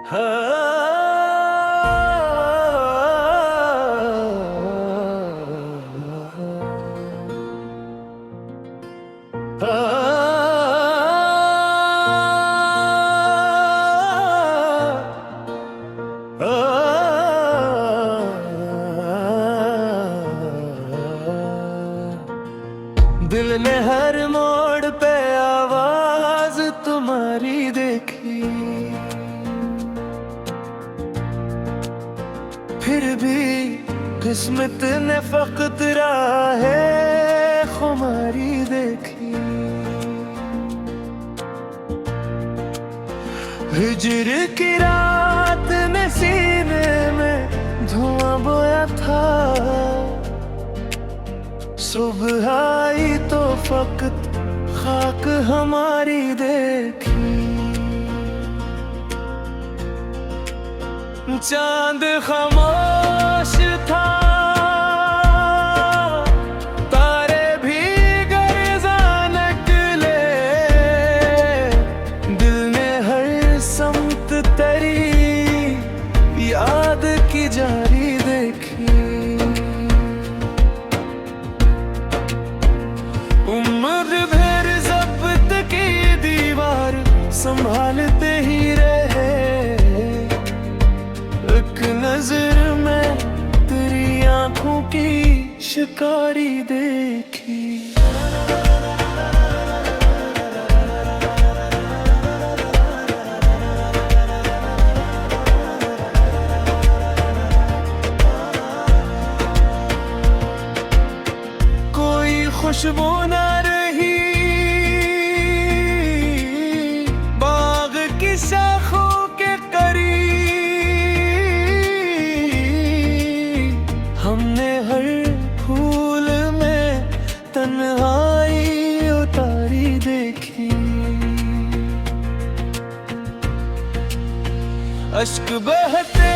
दिल ने हर मोड़ पे आवाज तुम्हारी देखी, फिर भी किस्मत ने फकत राहे खुमारी देखी। हिजर की रात ने सीने में धुआं बोया था, सुबह आई तो फकत खाक हमारी देखी। चांद खामोश था, तारे भी गर्जा निकले, दिल ने हर समत तेरी याद की जारी देखी। उम्र भर ज़ब्त की दीवार संभालते ही रहे, एक नजर में तेरी आंखों की शिकारी देखी। कोई खुशबू न रही बाग की शाखों के करीब, हमने हर फूल में तन्हाई उतारी देखी। अश्क बहते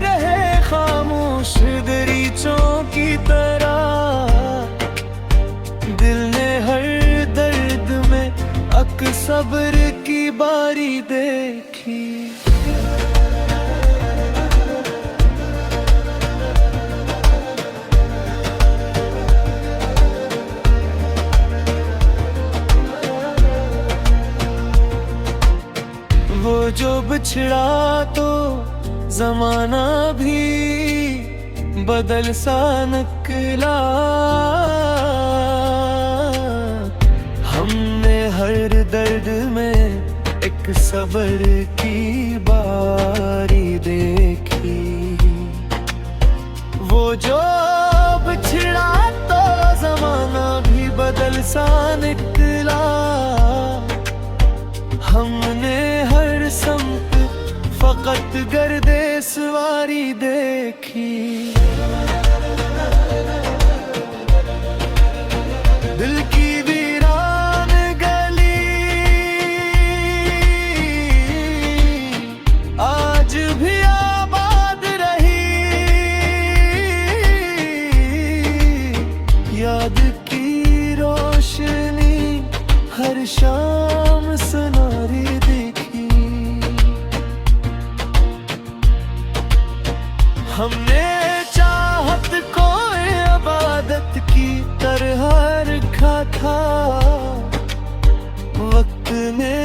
रहे खामोश दरीचों की तरह, दिल ने हर दर्द में अक सब्र की बारी देखी। वो जो बिछड़ा तो जमाना भी बदल सा निकला, हमने हर दर्द में एक सब्र की बारी देखी। वो जो बिछड़ा तो जमाना भी बदल सा निकला, हमने हर समत फकत गर्दे सवारी देखी। दिल की वीरान गली आज भी आबाद रही, याद की रोशनी हर शाम सुनारी देखी। हमने चाहत को इबादत की तरह रखा था, वक्त ने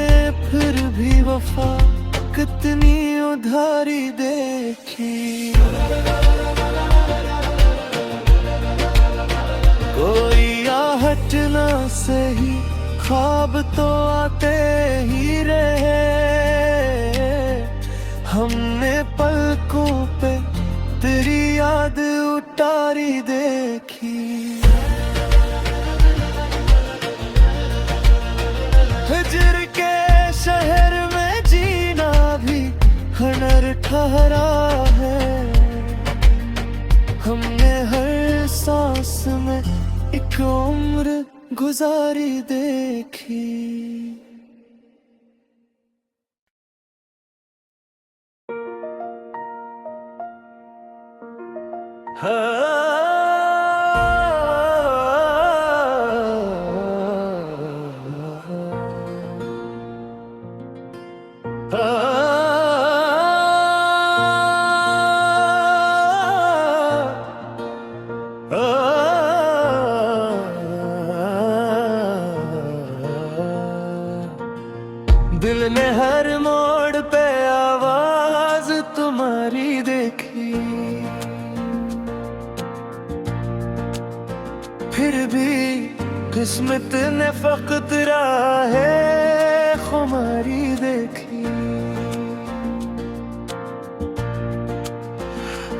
फिर भी वफा कितनी उधारी देखी। कोई आहट ना सही ख्वाब तो आते ही रहे, हमने पलकों पे तेरी याद उतारी देखी। हिजर के शहर में जीना भी हुनर ठहरा है, हमने हर सांस में एक उम्र गुजारी देखी। हाँ दिल ने हर मोड़ पे आवाज तुम्हारी देखी, फिर भी किस्मत ने फकत राहे खुमारी देखी।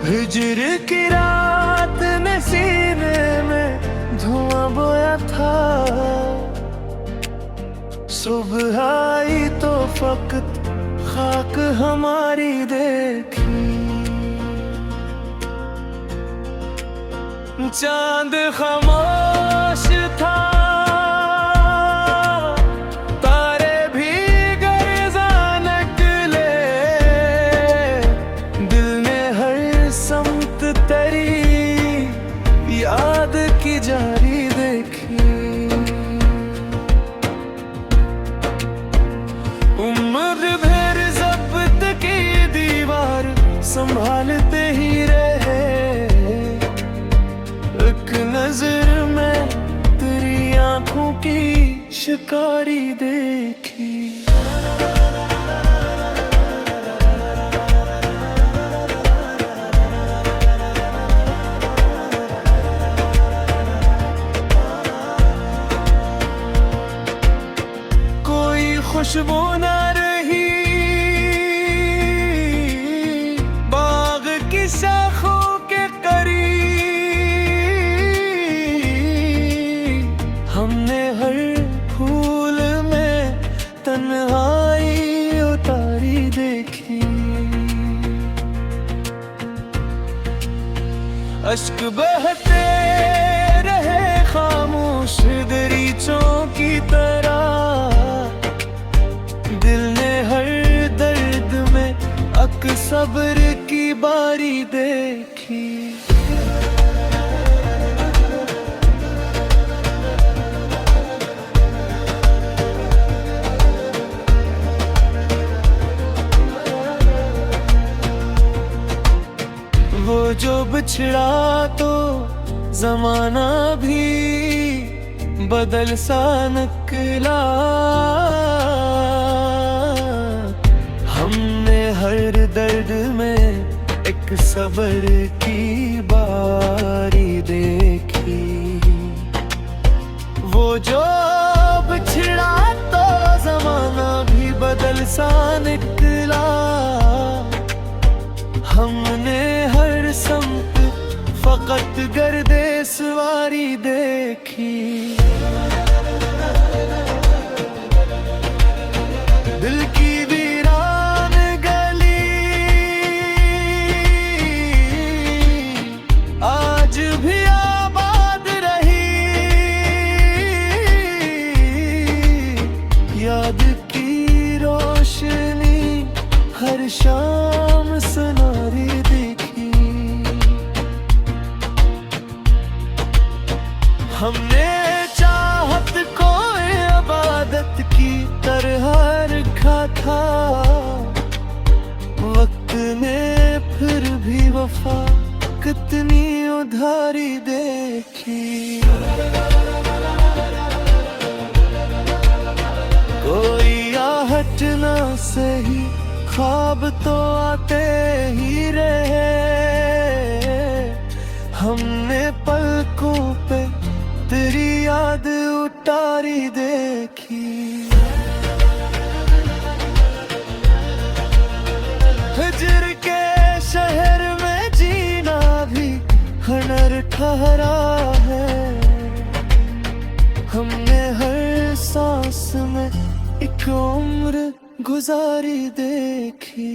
हिजर की रात ने सीने में धुआं बोया था, सुबह आई तो फकत खाक हमारी देखी। चांद खामोश था, तारे भी गर्ज़ां निकले, दिल ने हर समत तेरी याद की जारी देखी। उम्र भर ज़ब्त की दीवार संभालते ही रहे, एक नजर में तेरी आंखों की शिकारी देखी। कोई खुशबू न रही बाग की शाखों के करीब, हमने हर फूल में तन्हाई उतारी देखी। अश्क बहते रहे खामोश दरीचों की तरह, दिल ने हर दर्द में अक सब्र की बारी देखी। वो जो बिछड़ा तो जमाना भी बदल सा निकला, हमने हर दर्द में एक सब्र की बारी देखी। वो जो बिछड़ा तो जमाना भी बदल सा निकला, हमने हर समत फकत गर्दे सवारी देखी। दिल की वीरान गली आज भी आबाद रही, याद की रोशनी हर शाम सुनारी देखी। हमने चाहत को इबादत की तरह रखा था, वक्त ने फिर भी वफा कितनी उधारी देखी। कोई आहट ना सही ख्वाब तो आते ही रहे, हमने पलकों पे तेरी याद उतारी देखी। हिजर के शहर में जीना भी हुनर ठहरा है, हमने हर सांस में एक उम्र गुजारी देखी।